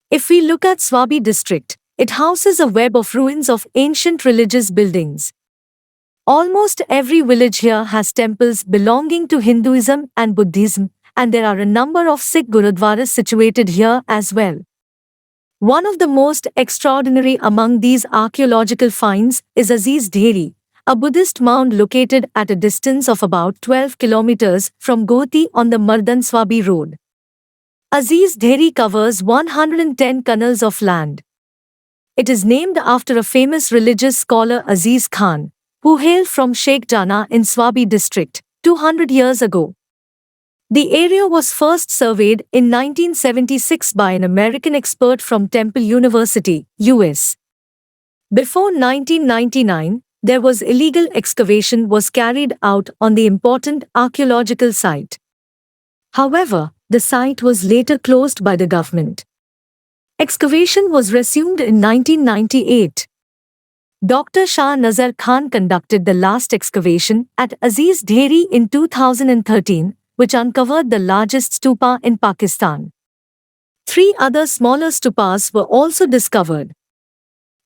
If we look at Swabi district, it houses a web of ruins of ancient religious buildings. Almost every village here has temples belonging to Hinduism and Buddhism, and there are a number of Sikh gurudwaras situated here as well. One of the most extraordinary among these archaeological finds is Aziz Dheri, a Buddhist mound located at a distance of about 12 kilometers from Goti on the Mardan-Swabi road. Aziz Dheri covers 110 canals of land. It is named after a famous religious scholar Aziz Khan, who hailed from Sheikh Jana in Swabi district, 200 years ago. The area was first surveyed in 1976 by an American expert from Temple University, US. Before 1999, there was illegal excavation was carried out on the important archaeological site. However, the site was later closed by the government. Excavation was resumed in 1998. Dr. Shah Nazar Khan conducted the last excavation at Aziz Dheri in 2013, which uncovered the largest stupa in Pakistan. 3 other smaller stupas were also discovered.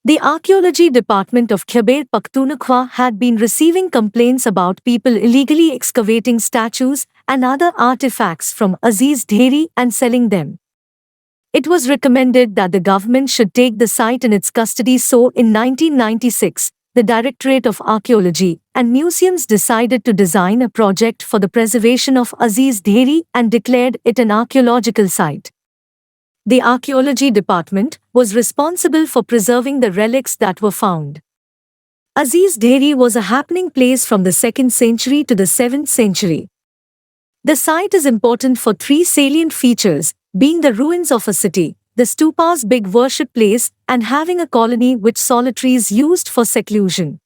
The Archaeology Department of Khyber Pakhtunkhwa had been receiving complaints about people illegally excavating statues and other artifacts from Aziz Dheri and selling them. It was recommended that the government should take the site in its custody, so in 1996, the Directorate of Archaeology and Museums decided to design a project for the preservation of Aziz Dheri and declared it an archaeological site. The Archaeology Department was responsible for preserving the relics that were found. Aziz Dheri was a happening place from the 2nd century to the 7th century. The site is important for 3 salient features, being the ruins of a city, the stupa's big worship place, and having a colony which solitaries used for seclusion.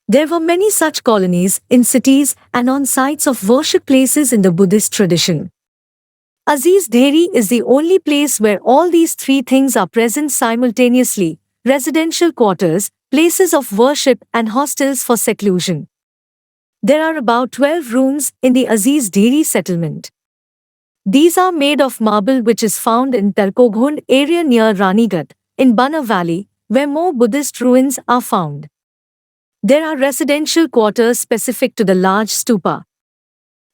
There were many such colonies in cities and on sites of worship places in the Buddhist tradition. Aziz Dheri is the only place where all these 3 things are present simultaneously: residential quarters, places of worship, and hostels for seclusion. There are about 12 ruins in the Aziz Dheri settlement. These are made of marble, which is found in Tarkoghund area near Ranigat, in Banna Valley, where more Buddhist ruins are found. There are residential quarters specific to the large stupa.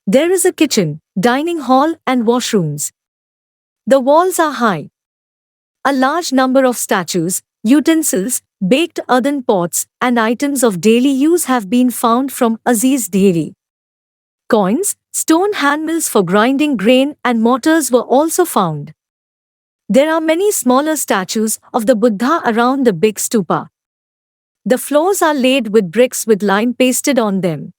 There is a kitchen, dining hall, and washrooms. The walls are high. A large number of statues, utensils, baked earthen pots, and items of daily use have been found from Aziz Dheri. Coins, stone handmills for grinding grain, and mortars were also found. There are many smaller statues of the Buddha around the big stupa. The floors are laid with bricks with lime pasted on them.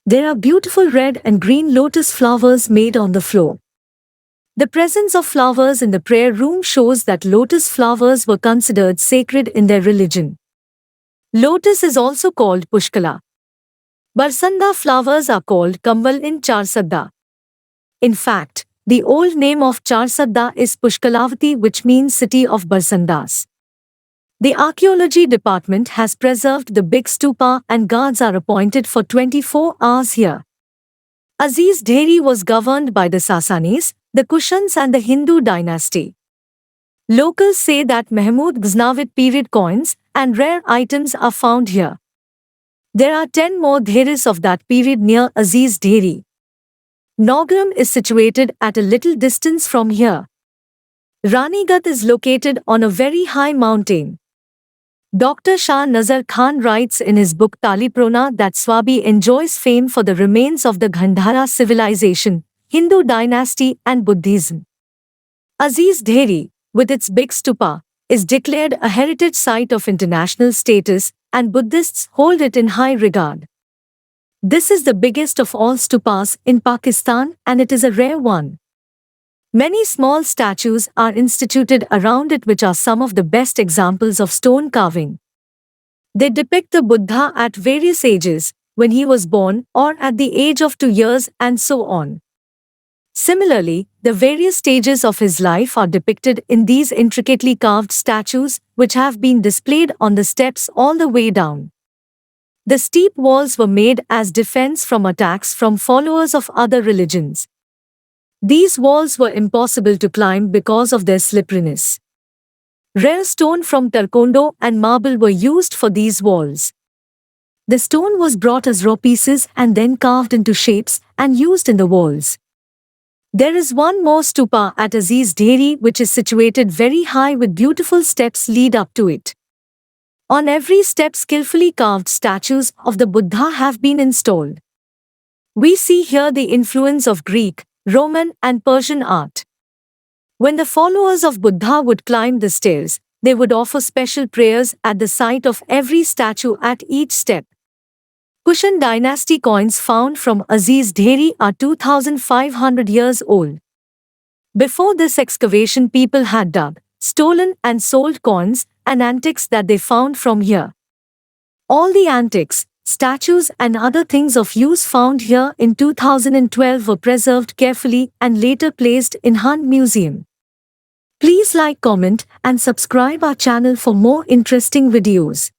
There are beautiful red and green lotus flowers made on the floor. The presence of flowers in the prayer room shows that lotus flowers were considered sacred in their religion. Lotus is also called Pushkala. Barsanda flowers are called Kambal in Charsadda. In fact, the old name of Charsadda is Pushkalavati, which means city of Barsandas. The Archaeology Department has preserved the big stupa and guards are appointed for 24 hours here. Aziz Dheri was governed by the Sasanis, the Kushans, and the Hindu dynasty. Locals say that Mahmud Ghaznavid period coins and rare items are found here. There are 10 more Dheris of that period near Aziz Dheri. Nogram is situated at a little distance from here. Ranigat is located on a very high mountain. Dr. Shah Nazar Khan writes in his book Taliprona that Swabi enjoys fame for the remains of the Gandhara civilization, Hindu dynasty, and Buddhism. Aziz Dheri, with its big stupa, is declared a heritage site of international status, and Buddhists hold it in high regard. This is the biggest of all stupas in Pakistan, and it is a rare one. Many small statues are instituted around it, which are some of the best examples of stone carving. They depict the Buddha at various ages, when he was born or at the age of 2 years, and so on. Similarly, the various stages of his life are depicted in these intricately carved statues, which have been displayed on the steps all the way down. The steep walls were made as defense from attacks from followers of other religions. These walls were impossible to climb because of their slipperiness. Rare stone from Tarkondo and marble were used for these walls. The stone was brought as raw pieces and then carved into shapes and used in the walls. There is one more stupa at Azizdheri which is situated very high with beautiful steps lead up to it. On every step skillfully carved statues of the Buddha have been installed. We see here the influence of Greek, Roman and Persian art. When the followers of Buddha would climb the stairs, they would offer special prayers at the site of every statue at each step. Kushan dynasty coins found from Aziz Dheri are 2,500 years old. Before this excavation, people had dug, stolen and sold coins and antiques that they found from here. All the antiques, statues and other things of use found here in 2012 were preserved carefully and later placed in Hunt Museum. Please like, comment and subscribe our channel for more interesting videos.